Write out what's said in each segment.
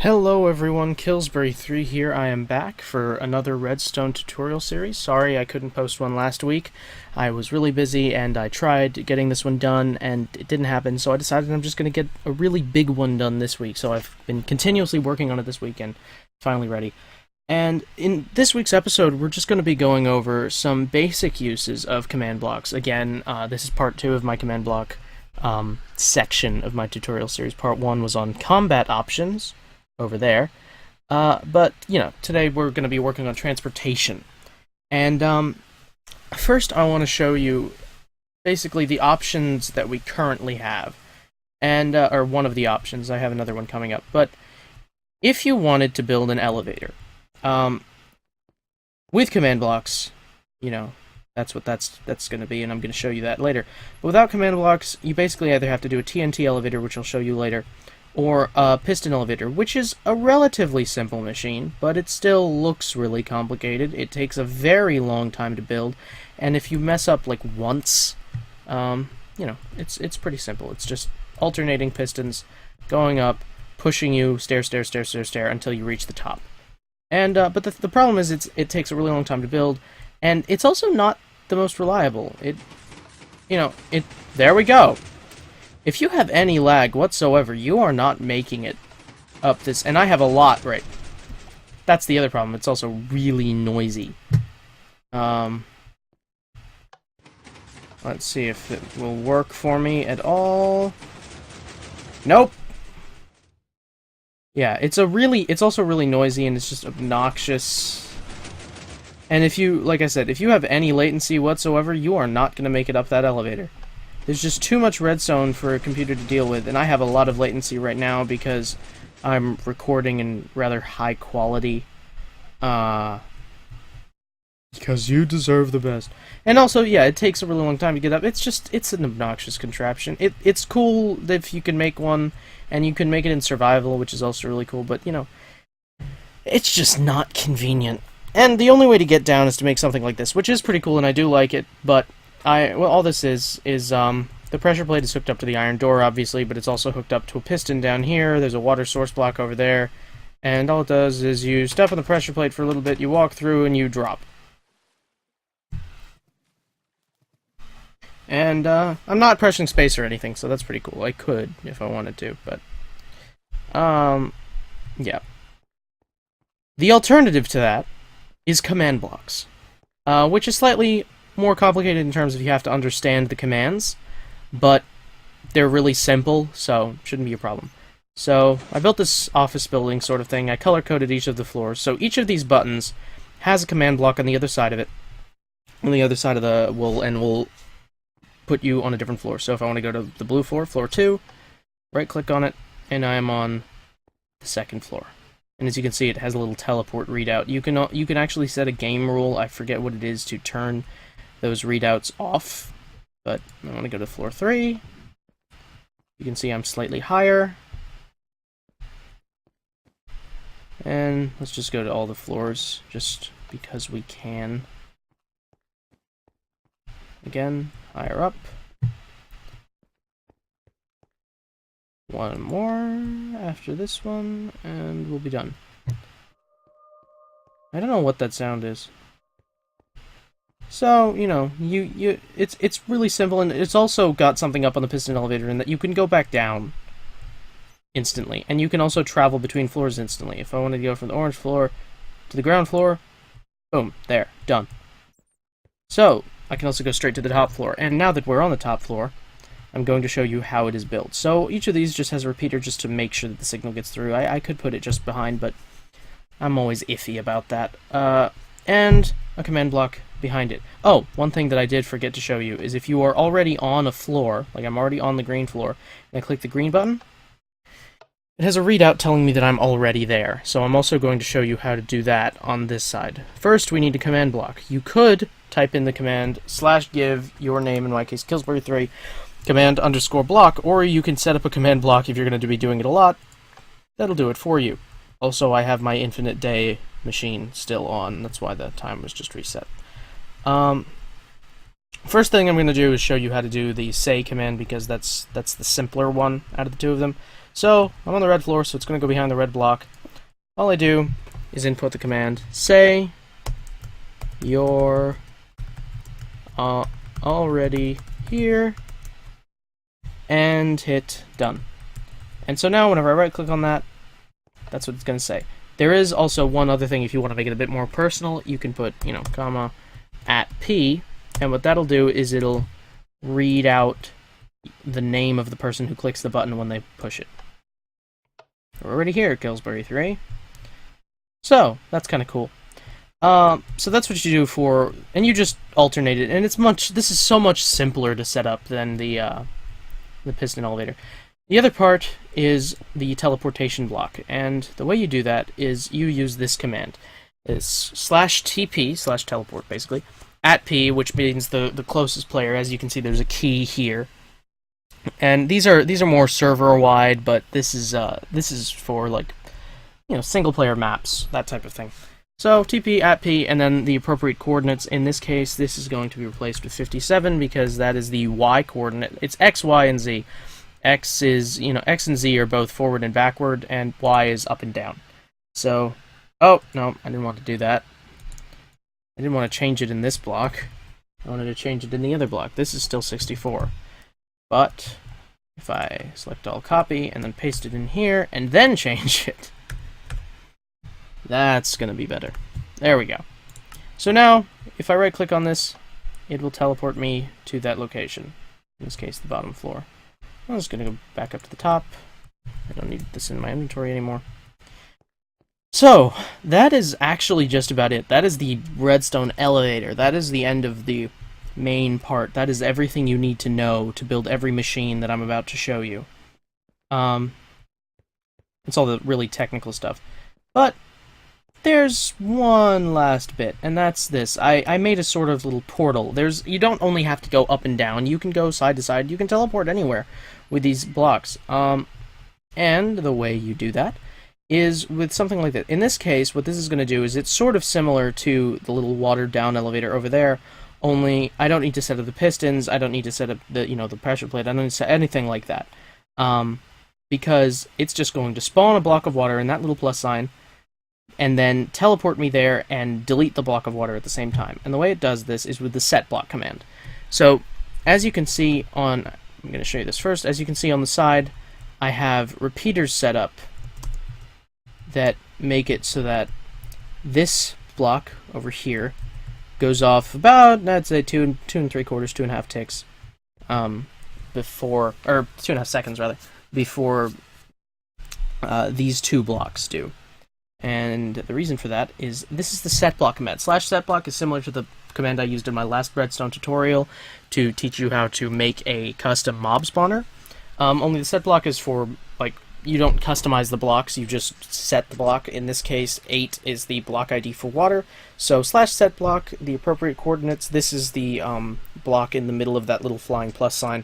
Hello everyone, Killsbury3 here. I am back for another Redstone tutorial series. Sorry I couldn't post one last week. I was really busy and I tried getting this one done and it didn't happen, so I decided I'm just going to get a really big one done this week. So I've been continuously working on it this week and finally ready. And in this week's episode, we're just going to be going over some basic uses of command blocks. Again, this is part 2 of my command block section of my tutorial series. Part 1 was on combat options over there. But, today we're going to be working on transportation. And first I want to show you basically the options that we currently have. And, or one of the options. I have another one coming up. But if you wanted to build an elevator, with command blocks, that's what that's going to be, and I'm going to show you that later. But without command blocks, you basically either have to do a TNT elevator, which I'll show you later, or a piston elevator, which is a relatively simple machine, but it still looks really complicated. It takes a very long time to build, and if you mess up like once, it's pretty simple. It's just alternating pistons, going up, pushing you, stair, until you reach the top. And but the problem is it takes a really long time to build, and it's also not the most reliable. There we go. If you have any lag whatsoever, you are not making it up this, and I have a lot, right? That's the other problem. It's also really noisy. Let's see if it will work for me at all. Nope. Yeah, it's also really noisy, and it's just obnoxious. And like I said, if you have any latency whatsoever, you are not going to make it up that elevator. There's just too much redstone for a computer to deal with, and I have a lot of latency right now because I'm recording in rather high quality. Because you deserve the best. And also, yeah, it takes a really long time to get up. It's an obnoxious contraption. It's cool if you can make one, and you can make it in survival, which is also really cool, but, it's just not convenient. And the only way to get down is to make something like this, which is pretty cool, and I do like it, but all this is the pressure plate is hooked up to the iron door, obviously, but it's also hooked up to a piston down here. There's a water source block over there, and all it does is you step on the pressure plate for a little bit, you walk through, and you drop. And I'm not pressing space or anything, so that's pretty cool. I could if I wanted to, but yeah. The alternative to that is command blocks, which is slightly more complicated in terms of you have to understand the commands, but they're really simple, so shouldn't be a problem. So I built this office building sort of thing. I color-coded each of the floors, so each of these buttons has a command block on the other side of it, on the other side of the will put you on a different floor. So if I want to go to the blue floor, floor 2, right-click on it, and I am on the second floor. And as you can see, it has a little teleport readout. You can actually set a game rule. I forget what it is to turn those readouts off, but I want to go to floor 3. You can see I'm slightly higher. And let's just go to all the floors, just because we can. Again, higher up. One more after this one, and we'll be done. I don't know what that sound is. So, it's really simple, and it's also got something up on the piston elevator in that you can go back down instantly, and you can also travel between floors instantly. If I wanted to go from the orange floor to the ground floor, boom, there, done. So, I can also go straight to the top floor, and now that we're on the top floor, I'm going to show you how it is built. So, each of these just has a repeater just to make sure that the signal gets through. I could put it just behind, but I'm always iffy about that. And a command block behind it. Oh, one thing that I did forget to show you is if you are already on a floor, like I'm already on the green floor, and I click the green button, it has a readout telling me that I'm already there. So I'm also going to show you how to do that on this side. First, we need a command block. You could type in the command /give your name, in my case Killsbury3, command _block, or you can set up a command block if you're going to be doing it a lot. That'll do it for you. Also, I have my infinite day machine still on. That's why the time was just reset. First thing I'm going to do is show you how to do the say command, because that's the simpler one out of the two of them. So, I'm on the red floor, so it's going to go behind the red block. All I do is input the command, say you're already here, and hit done. And so now whenever I right click on that, that's what it's going to say. There is also one other thing. If you want to make it a bit more personal, you can put, comma @p, and what that'll do is it'll read out the name of the person who clicks the button when they push it. We're already here, Killsbury3. So that's kind of cool. So that's what you do for, and you just alternate it, and this is so much simpler to set up than the piston elevator. The other part is the teleportation block, and the way you do that is you use this command. It's /TP, /teleport basically, @P, which means the closest player. As you can see, there's a key here. And these are more server wide, but this is for like single player maps, that type of thing. So TP @P, and then the appropriate coordinates. In this case, this is going to be replaced with 57 because that is the Y coordinate. It's X, Y, and Z. X is X and Z are both forward and backward, and Y is up and down. So, oh no, I didn't want to do that. I didn't want to change it in this block. I wanted to change it in the other block. This is still 64. But if I select all, copy, and then paste it in here, and then change it, that's going to be better. There we go. So now, if I right-click on this, it will teleport me to that location. In this case, the bottom floor. I'm just going to go back up to the top. I don't need this in my inventory anymore. So, that is actually just about it. That is the redstone elevator. That is the end of the main part. That is everything you need to know to build every machine that I'm about to show you. It's all the really technical stuff. But there's one last bit, and that's this. I made a sort of little portal. You don't only have to go up and down, you can go side to side, you can teleport anywhere with these blocks. And the way you do that is with something like that. In this case, what this is going to do is it's sort of similar to the little watered down elevator over there, only I don't need to set up the pistons, I don't need to set up the pressure plate, I don't need to set anything like that. Because it's just going to spawn a block of water in that little plus sign, and then teleport me there and delete the block of water at the same time. And the way it does this is with the setblock command. So, as you can see I'm going to show you this first, as you can see on the side, I have repeaters set up that make it so that this block over here goes off about, I'd say, 2 3/4, 2.5 ticks, or 2.5 seconds rather, before these two blocks do. And the reason for that is this is the setblock command. /setblock is similar to the command I used in my last Redstone tutorial to teach you how to make a custom mob spawner. Only the setblock is for, like, you don't customize the blocks, you just set the block. In this case, 8 is the block ID for water. So /setblock, the appropriate coordinates, this is the block in the middle of that little flying plus sign,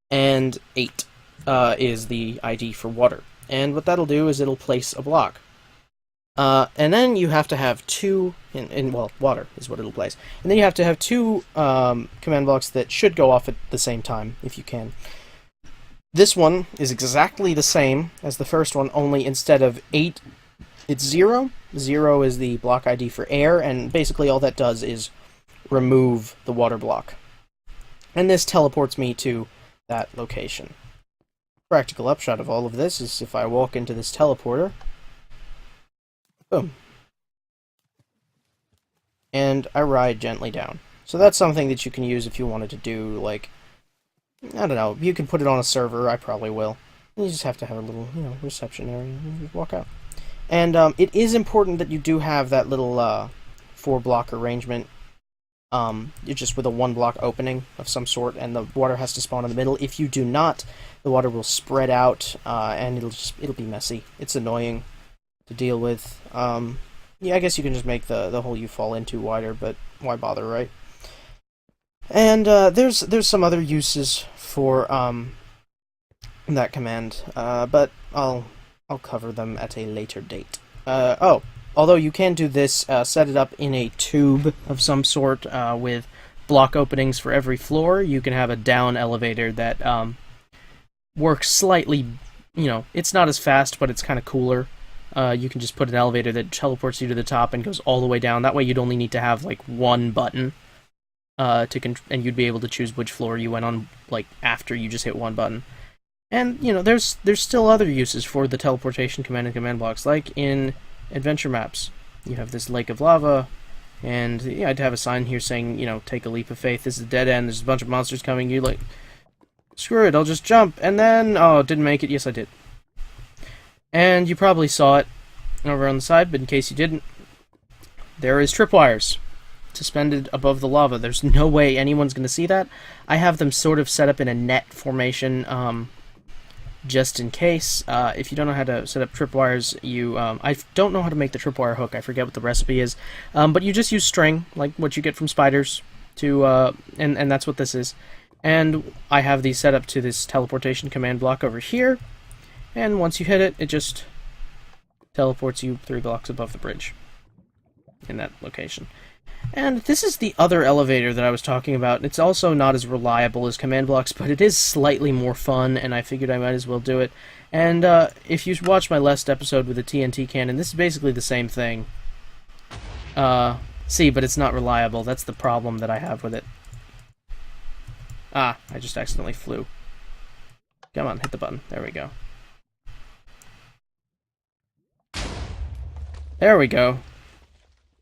and 8 is the ID for water. And what that'll do is it'll place a block. And then you have to have two, well, water is what it'll place. And then you have to have two command blocks that should go off at the same time, if you can. This one is exactly the same as the first one, only instead of 8, it's 0. 0 is the block ID for air, and basically all that does is remove the water block. And this teleports me to that location. Practical upshot of all of this is if I walk into this teleporter, boom, and I ride gently down. So that's something that you can use if you wanted to do, like, I don't know, you can put it on a server, I probably will. You just have to have a little, reception area, and you walk out. And it is important that you do have that little 4-block arrangement. You're just with a 1-block opening of some sort, and the water has to spawn in the middle. If you do not, the water will spread out, and it'll be messy. It's annoying to deal with. Yeah, I guess you can just make the hole you fall into wider, but why bother, right? And there's some other uses for that command, but I'll cover them at a later date. Although you can do this, set it up in a tube of some sort with block openings for every floor. You can have a down elevator that works slightly you know, it's not as fast, but it's kind of cooler. You can just put an elevator that teleports you to the top and goes all the way down. That way you'd only need to have, like, one button, and you'd be able to choose which floor you went on, like, after you just hit one button. And, you know, there's still other uses for the teleportation command and command blocks, like in adventure maps. You have this lake of lava, and yeah, I'd have a sign here saying, you know, take a leap of faith, this is a dead end, there's a bunch of monsters coming, you like, screw it, I'll just jump, and then, oh, didn't make it, yes I did. And you probably saw it over on the side, but in case you didn't, there is tripwires suspended above the lava. There's no way anyone's going to see that. I have them sort of set up in a net formation, just in case. If you don't know how to set up tripwires, I don't know how to make the tripwire hook, I forget what the recipe is, but you just use string, like what you get from spiders, to, and that's what this is. And I have these set up to this teleportation command block over here, and once you hit it, it just teleports you 3 blocks above the bridge in that location. And this is the other elevator that I was talking about. It's also not as reliable as command blocks, but it is slightly more fun, and I figured I might as well do it. And if you watched my last episode with the TNT cannon, this is basically the same thing. See, but it's not reliable. That's the problem that I have with it. Ah, I just accidentally flew. Come on, hit the button. There we go. There we go.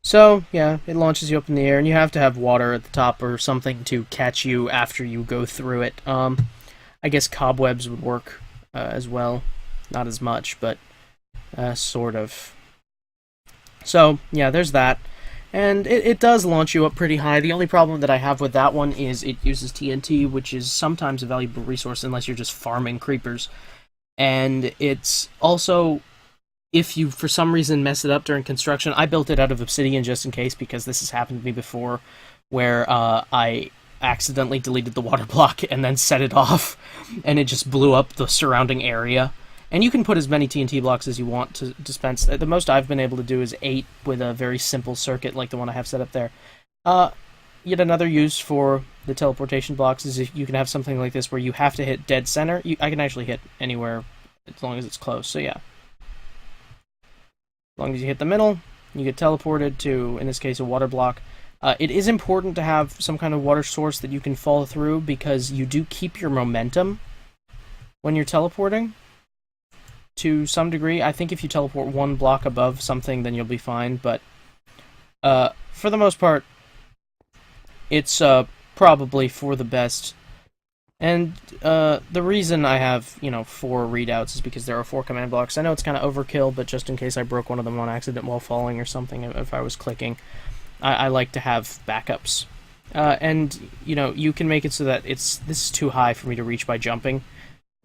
So, yeah, it launches you up in the air, and you have to have water at the top or something to catch you after you go through it. I guess cobwebs would work as well. Not as much, but sort of. So, yeah, there's that. And it does launch you up pretty high. The only problem that I have with that one is it uses TNT, which is sometimes a valuable resource unless you're just farming creepers. And it's also, if you for some reason mess it up during construction, I built it out of obsidian just in case, because this has happened to me before, where I accidentally deleted the water block and then set it off, and it just blew up the surrounding area. And you can put as many TNT blocks as you want to dispense. The most I've been able to do is 8 with a very simple circuit like the one I have set up there. Yet another use for the teleportation blocks is if you can have something like this where you have to hit dead center. I can actually hit anywhere as long as it's close, so yeah. As long as you hit the middle, you get teleported to, in this case, a water block. It is important to have some kind of water source that you can fall through, because you do keep your momentum when you're teleporting. To some degree, I think if you teleport 1 block above something, then you'll be fine, but for the most part, it's probably for the best. And the reason I have, 4 readouts is because there are 4 command blocks. I know it's kind of overkill, but just in case I broke one of them on accident while falling or something, if I was clicking, I like to have backups. And, you can make it so that this is too high for me to reach by jumping.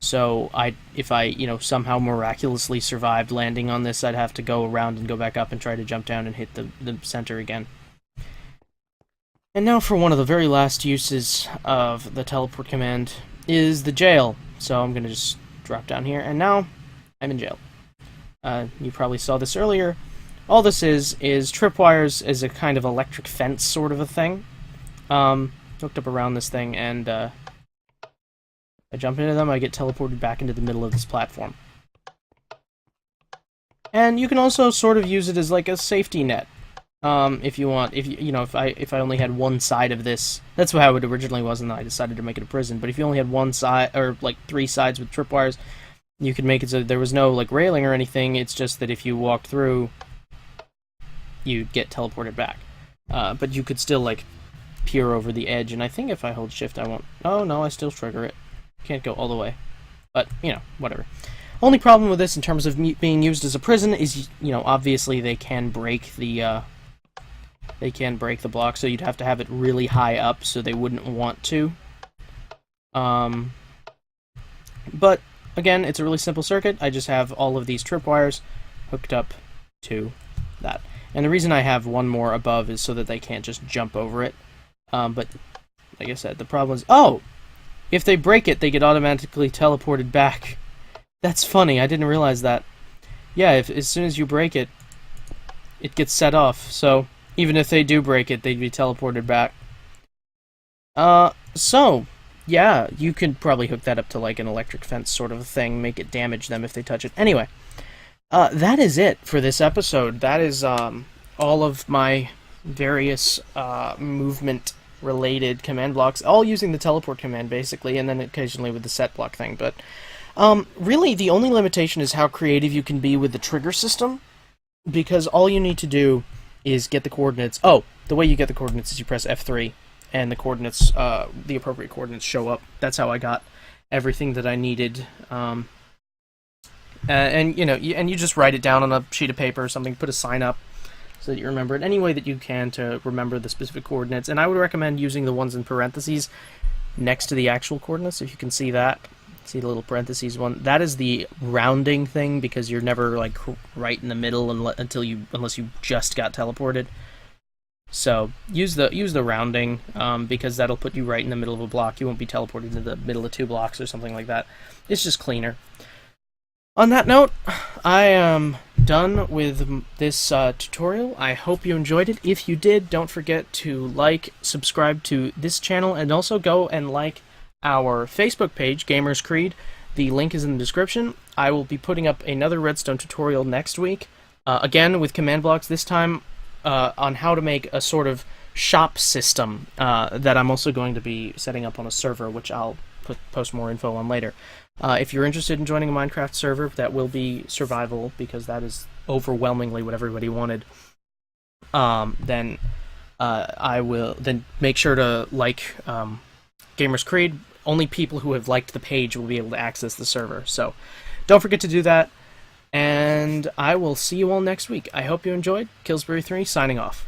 So if I somehow miraculously survived landing on this, I'd have to go around and go back up and try to jump down and hit the center again. And now for one of the very last uses of the teleport command is the jail. So I'm going to just drop down here, and now I'm in jail. You probably saw this earlier. All this is tripwires is a kind of electric fence sort of a thing. Hooked up around this thing, and I jump into them, I get teleported back into the middle of this platform. And you can also sort of use it as like a safety net, if you want. If I only had one side of this, that's how it originally was, and then I decided to make it a prison. But if you only had one side, or like 3 sides with tripwires, you could make it so there was no like railing or anything. It's just that if you walked through, you'd get teleported back. But you could still like peer over the edge, and I think if I hold shift, I won't. Oh no, I still trigger it. Can't go all the way, but whatever. Only problem with this in terms of being used as a prison is, obviously they can break the block, so you'd have to have it really high up, so they wouldn't want to. But again, it's a really simple circuit. I just have all of these tripwires hooked up to that, and the reason I have one more above is so that they can't just jump over it. But like I said, the problem is, if they break it, they get automatically teleported back. That's funny, I didn't realize that. Yeah, as soon as you break it, it gets set off, so even if they do break it, they'd be teleported back. So, Yeah, you could probably hook that up to like an electric fence sort of thing, make it damage them if they touch it. Anyway, that is it for this episode. That is all of my various movement related command blocks, all using the teleport command basically, and then occasionally with the set block thing. But really, the only limitation is how creative you can be with the trigger system, because all you need to do is get the coordinates. Oh, the way you get the coordinates is you press F3, and the coordinates, the appropriate coordinates show up. That's how I got everything that I needed. And you just write it down on a sheet of paper or something, put a sign up so that you remember it any way that you can to remember the specific coordinates. And I would recommend using the ones in parentheses next to the actual coordinates, if you can see that. See the little parentheses one? That is the rounding thing, because you're never like right in the middle unless you just got teleported. So use the rounding, because that'll put you right in the middle of a block. You won't be teleported into the middle of 2 blocks or something like that. It's just cleaner. On that note, I am done with this tutorial. I hope you enjoyed it. If you did, don't forget to subscribe to this channel, and also go and like our Facebook page, Gamers Creed. The link is in the description. I will be putting up another Redstone tutorial next week, again with command blocks, this time on how to make a sort of shop system that I'm also going to be setting up on a server, which I'll post more info on later. If you're interested in joining a Minecraft server, that will be survival, because that is overwhelmingly what everybody wanted. Then make sure to like Gamers Creed. Only people who have liked the page will be able to access the server. So don't forget to do that. And I will see you all next week. I hope you enjoyed. Killsbury3 signing off.